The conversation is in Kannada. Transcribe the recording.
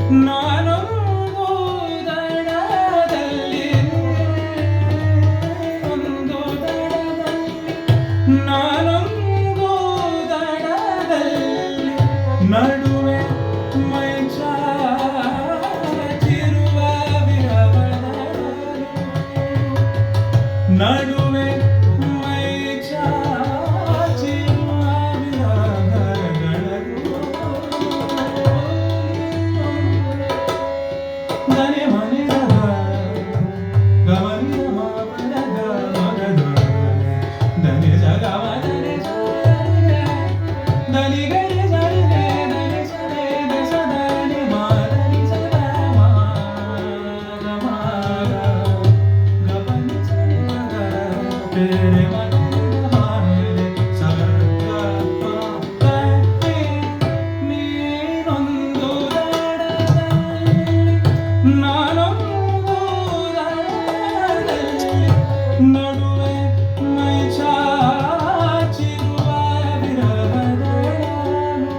ನಾನೊಂದು ದಡದಲ್ಲಿ ಒಂದು ದಡದಲ್ಲಿ ನಾನೊಂದು ದಡದಲ್ಲಿ ನಡುವೆ ಮೈ ಚಾಚಿರುವ ವಿರವದಲ್ಲಿ ನಡುವೆ ಮೈ ಚಾಚಿರುವ ವಿರವಗಳು ಧನೆ ಮನೆಯ ಗಮನ ಮನದ ಮನದ ಧನೆ ಜಗವನೆ ಧನಿ ಗರಿ ಸರಿ ಧನಿ ಸರಿ ಸದನಿ ಮಾರನಿ ಸದ ಮಾರ ಗಮನ ಸರಿ ಮಗ तेरे मन ಮಾರೆ ಸರ್ಗ ಪತ್ತಿ ನೀನೊಂದು ದಡದಲ್ಲಿ ನಾನೊಂದು ದಡದಲ್ಲಿ ನಡುವೆ ಮೈ ಚಾಚಿರುವ ವಿರಹದಳು